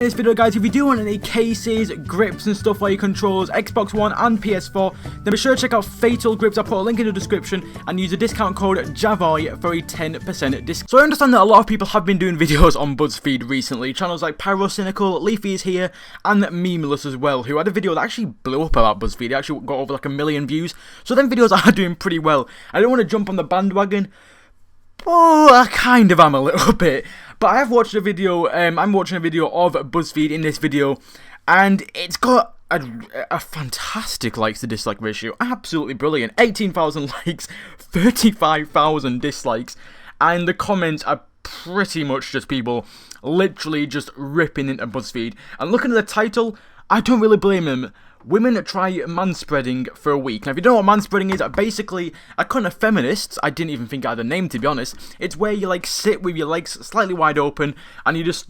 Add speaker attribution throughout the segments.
Speaker 1: In this video, guys, if you do want any cases, grips and stuff for your controllers, Xbox One and PS4, then be sure to check out Fatal Grips. I'll put a link in the description and use the discount code JAVOY for a 10% discount. So I understand that a lot of people have been doing videos on BuzzFeed recently. Channels like Pyrocynical, Leafy is here, and Memeless as well, who had a video that actually blew up about BuzzFeed. It actually got over like 1 million views. So them videos are doing pretty well. I don't want to jump on the bandwagon. Oh, I kind of am a little bit. But I have watched a video, I'm watching a video of BuzzFeed in this video, and it's got a fantastic likes to dislike ratio. Absolutely brilliant. 18,000 likes, 35,000 dislikes, and the comments are pretty much just people literally just ripping into BuzzFeed. And looking at the title, I don't really blame them. Women try manspreading for a week. Now, if you don't know what manspreading is, basically a kind of feminists. I didn't even think I had a name, to be honest. It's where you like sit with your legs slightly wide open, and you just,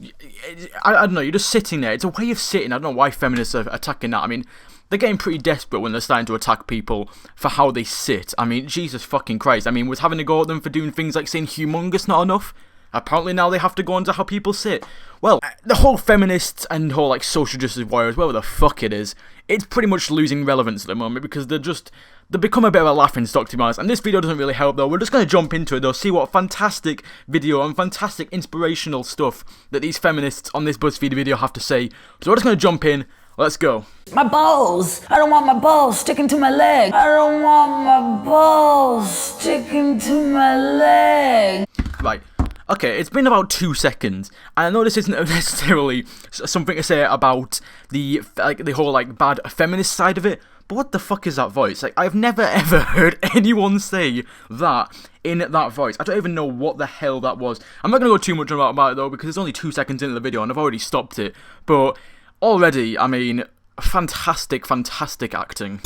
Speaker 1: I don't know, you're just sitting there. It's a way of sitting. I don't know why feminists are attacking that. I mean, they're getting pretty desperate when they're starting to attack people for how they sit. I mean, Jesus fucking Christ. I mean, was having to go at them for doing things like saying humongous not enough? Apparently now they have to go into how people sit. Well, the whole feminists and whole like social justice warriors, whatever the fuck it is, it's pretty much losing relevance at the moment because they become a bit of a laughing stock, to be honest. And this video doesn't really help though. We're just going to jump into it though, see what fantastic video and fantastic inspirational stuff that these feminists on this BuzzFeed video have to say. So we're just going to jump in. Let's go.
Speaker 2: My balls. I don't want my balls sticking to my leg. I don't want my balls sticking to my leg.
Speaker 1: Right. Okay, it's been about 2 seconds, and I know this isn't necessarily something to say about the whole like bad feminist side of it, but what the fuck is that voice? Like, I've never ever heard anyone say that in that voice. I don't even know what the hell that was. I'm not gonna go too much about it though, because it's only 2 seconds into the video and I've already stopped it. But already, I mean, fantastic acting.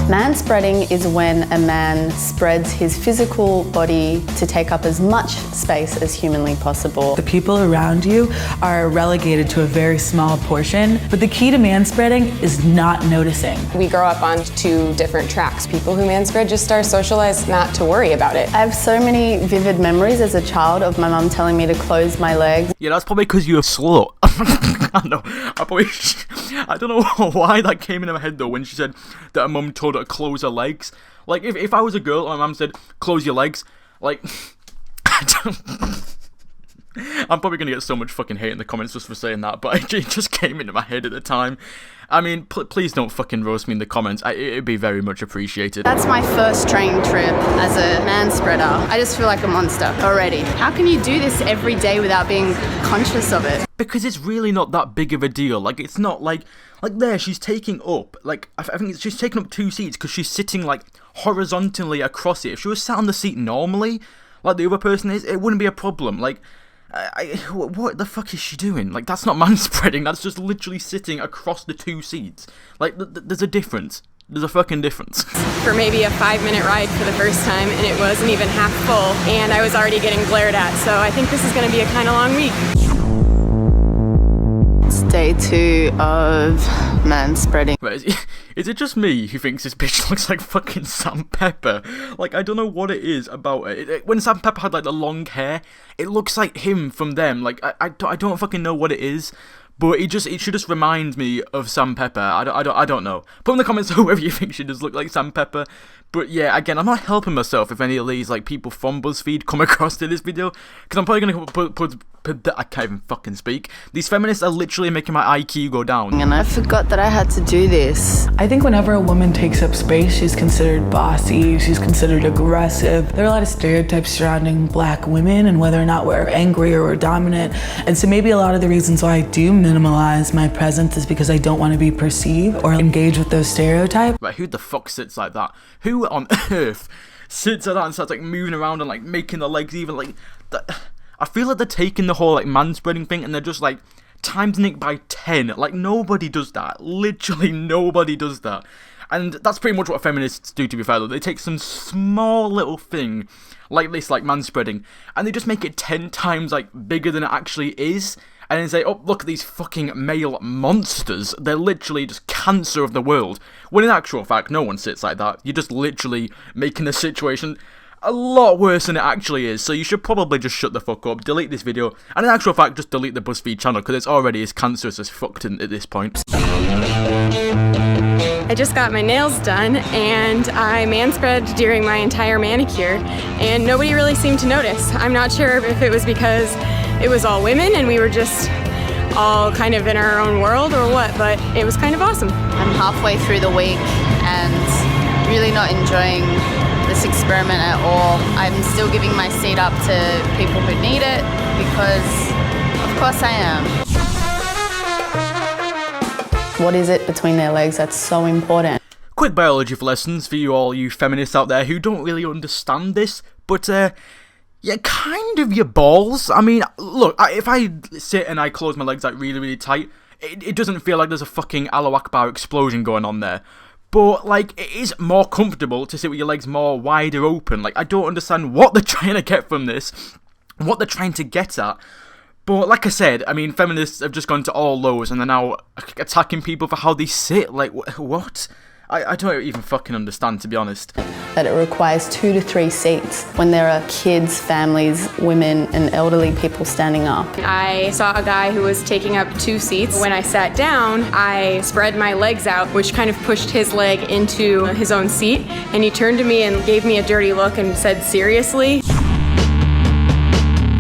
Speaker 3: Manspreading is when a man spreads his physical body to take up as much space as humanly possible.
Speaker 2: The people around you are relegated to a very small portion, but the key to manspreading is not noticing.
Speaker 4: We grow up on 2 different tracks. People who manspread just are socialized not to worry about it.
Speaker 3: I have so many vivid memories as a child of my mum telling me to close my legs.
Speaker 1: Yeah, that's probably because you're a slut. I don't know why that came into my head though when she said that her mum told her to close her legs. Like, if I was a girl and my mum said, close your legs, like, I'm probably gonna get so much fucking hate in the comments just for saying that, but it just came into my head at the time. I mean, please don't fucking roast me in the comments. It'd be very much appreciated.
Speaker 3: That's my first train trip as a manspreader. I just feel like a monster already. How can you do this every day without being conscious of it?
Speaker 1: Because it's really not that big of a deal. Like, it's not like there, she's taking up, like, I think she's taking up 2 seats because she's sitting, like, horizontally across it. If she was sat on the seat normally, like the other person is, it wouldn't be a problem. Like, what the fuck is she doing? Like, that's not manspreading, that's just literally sitting across the 2 seats. Like, there's a difference. There's a fucking difference.
Speaker 4: For maybe a 5-minute ride for the first time, and it wasn't even half full, and I was already getting glared at, so I think this is gonna be a kinda long week.
Speaker 3: It's day 2 of manspreading.
Speaker 1: Right, is it just me who thinks this bitch looks like fucking Sam Pepper? Like, I don't know what it is about it. When Sam Pepper had like the long hair, it looks like him from them. Like, I don't fucking know what it is. But it should just remind me of Sam Pepper. I don't know. Put in the comments whoever you think she does look like Sam Pepper. But yeah, again, I'm not helping myself if any of these like people from BuzzFeed come across to this video, because I'm probably gonna put I can't even fucking speak. These feminists are literally making my IQ go down.
Speaker 3: And I forgot that I had to do this.
Speaker 2: I think whenever a woman takes up space, she's considered bossy, she's considered aggressive. There are a lot of stereotypes surrounding black women and whether or not we're angry or we're dominant. And so maybe a lot of the reasons why I do minimalize my presence is because I don't want to be perceived or engage with those stereotypes.
Speaker 1: Right, who the fuck sits like that? Who on earth sits like that and starts like moving around and like making the legs even like that? I feel like they're taking the whole like manspreading thing and they're just like timesing it by 10. Like, nobody does that. Literally nobody does that. And that's pretty much what feminists do, to be fair though. They take some small little thing like this, like manspreading, and they just make it 10 times like bigger than it actually is. And then say, oh, look at these fucking male monsters. They're literally just cancer of the world. When in actual fact, no one sits like that. You're just literally making the situation a lot worse than it actually is, so you should probably just shut the fuck up, delete this video, and in actual fact, just delete the BuzzFeed channel, because it's already as cancerous as fucked at this point.
Speaker 4: I just got my nails done, and I manspread during my entire manicure, and nobody really seemed to notice. I'm not sure if it was because it was all women and we were just all kind of in our own world or what, but it was kind of awesome.
Speaker 3: I'm halfway through the week and really not enjoying this experiment at all. I'm still giving my seed up to people who need it because of course I am. What is it between their legs that's so important?
Speaker 1: Quick biology for lessons for all you feminists out there who don't really understand this, but yeah, kind of your balls. I mean, look, if I sit and I close my legs like really tight, it doesn't feel like there's a fucking Allahu Akbar explosion going on there. But, like, it is more comfortable to sit with your legs more wider open. Like, I don't understand what they're trying to get from this, what they're trying to get at. But, like I said, I mean, feminists have just gone to all lows and they're now attacking people for how they sit. Like, what? I don't even fucking understand, to be honest.
Speaker 3: That it requires 2 to 3 seats when there are kids, families, women, and elderly people standing up.
Speaker 4: I saw a guy who was taking up 2 seats. When I sat down, I spread my legs out, which kind of pushed his leg into his own seat, and he turned to me and gave me a dirty look and said, "Seriously?"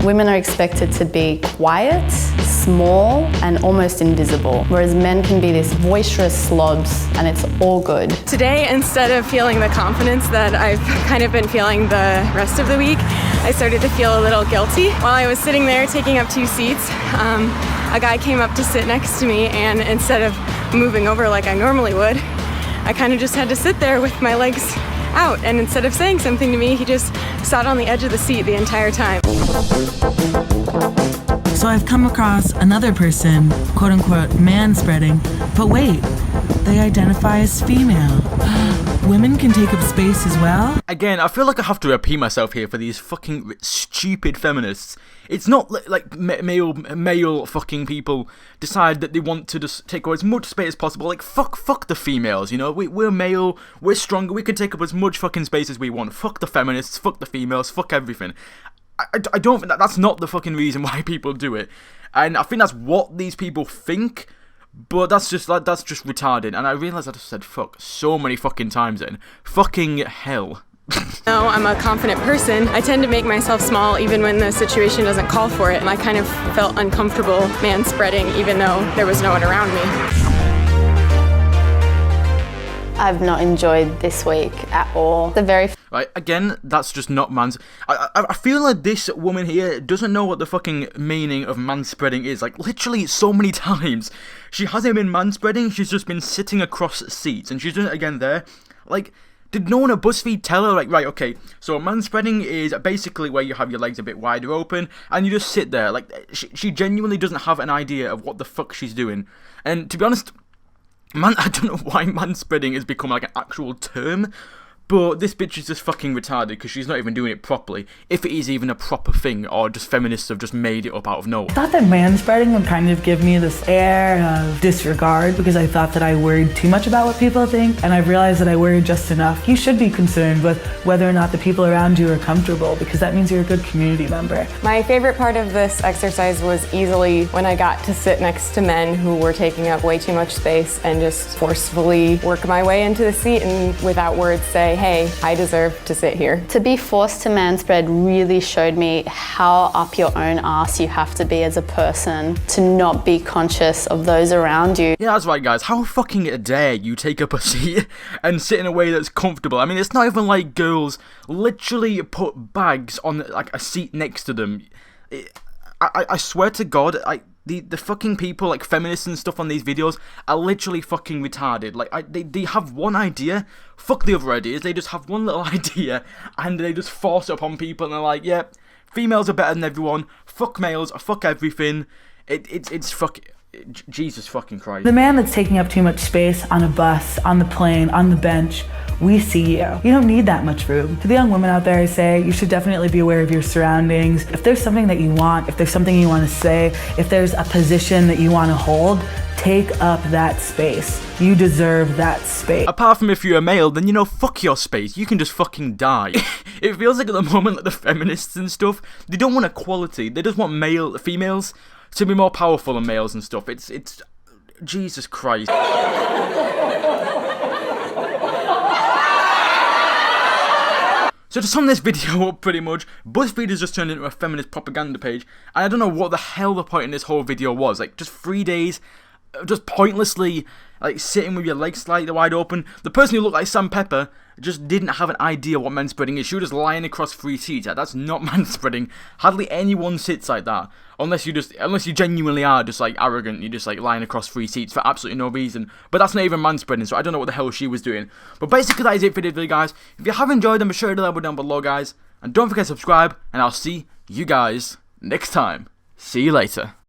Speaker 3: Women are expected to be quiet, small, and almost invisible, whereas men can be this boisterous slobs, and it's all good.
Speaker 4: Today, instead of feeling the confidence that I've kind of been feeling the rest of the week, I started to feel a little guilty. While I was sitting there taking up 2 seats, a guy came up to sit next to me, and instead of moving over like I normally would, I kind of just had to sit there with my legs out, and instead of saying something to me, he just sat on the edge of the seat the entire time.
Speaker 2: So I've come across another person, quote unquote, manspreading, but wait, they identify as female. Women can take up space as well?
Speaker 1: Again, I feel like I have to repeat myself here for these fucking stupid feminists. It's not like male fucking people decide that they want to just take up as much space as possible. Like, fuck the females, you know? We're male, we're stronger, we can take up as much fucking space as we want. Fuck the feminists, fuck the females, fuck everything. I don't think that's not the fucking reason why people do it. And I think that's what these people think. But that's just retarded, and I realise I just said fuck so many fucking times then. Fucking hell.
Speaker 4: No, I'm a confident person. I tend to make myself small even when the situation doesn't call for it, and I kind of felt uncomfortable manspreading even though there was no one around me.
Speaker 3: I've not enjoyed this week at all.
Speaker 1: Right, again, that's just not I feel like this woman here doesn't know what the fucking meaning of manspreading is. Like, literally so many times. She hasn't been manspreading, she's just been sitting across seats, and she's doing it again there. Like, did no one at BuzzFeed tell her, like, right, okay, so manspreading is basically where you have your legs a bit wider open, and you just sit there. Like, she genuinely doesn't have an idea of what the fuck she's doing. And to be honest, I don't know why manspreading has become like an actual term, but this bitch is just fucking retarded because she's not even doing it properly, if it is even a proper thing, or just feminists have just made it up out of nowhere.
Speaker 2: I thought that manspreading would kind of give me this air of disregard because I thought that I worried too much about what people think, and I've realized that I worry just enough. You should be concerned with whether or not the people around you are comfortable, because that means you're a good community member.
Speaker 4: My favorite part of this exercise was easily when I got to sit next to men who were taking up way too much space and just forcefully work my way into the seat and without words say, hey, I deserve to sit here.
Speaker 3: To be forced to manspread really showed me how up your own ass you have to be as a person to not be conscious of those around you.
Speaker 1: Yeah, that's right, guys. How fucking dare you take up a seat and sit in a way that's comfortable? I mean, it's not even like girls literally put bags on like a seat next to them. I swear to God, the fucking people, like feminists and stuff on these videos, are literally fucking retarded. Like, they have one idea, fuck the other ideas, they just have one little idea, and they just force it upon people, and they're like, yeah, females are better than everyone, fuck males, fuck everything, it's fucking... Jesus fucking Christ.
Speaker 2: The man that's taking up too much space on a bus, on the plane, on the bench, we see you. You don't need that much room. To the young women out there, I say you should definitely be aware of your surroundings. If there's something that you want, if there's something you want to say, if there's a position that you want to hold, Take up that space. You deserve that space.
Speaker 1: Apart from if you're a male, then, you know, fuck your space. You can just fucking die. It feels like at the moment, like the feminists and stuff, they don't want equality. They just want females to be more powerful than males and stuff. It's Jesus Christ. So to sum this video up pretty much, BuzzFeed has just turned into a feminist propaganda page, and I don't know what the hell the point in this whole video was. Like, just 3 days, just pointlessly, like, sitting with your legs slightly wide open. The person who looked like Sam Pepper just didn't have an idea what manspreading is. She was just lying across 3 seats. That's not manspreading. Hardly anyone sits like that. Unless you genuinely are just, like, arrogant. You're just, like, lying across 3 seats for absolutely no reason. But that's not even manspreading, so I don't know what the hell she was doing. But basically, that is it for this video, guys. If you have enjoyed, then be sure to leave a down below, guys. And don't forget to subscribe, and I'll see you guys next time. See you later.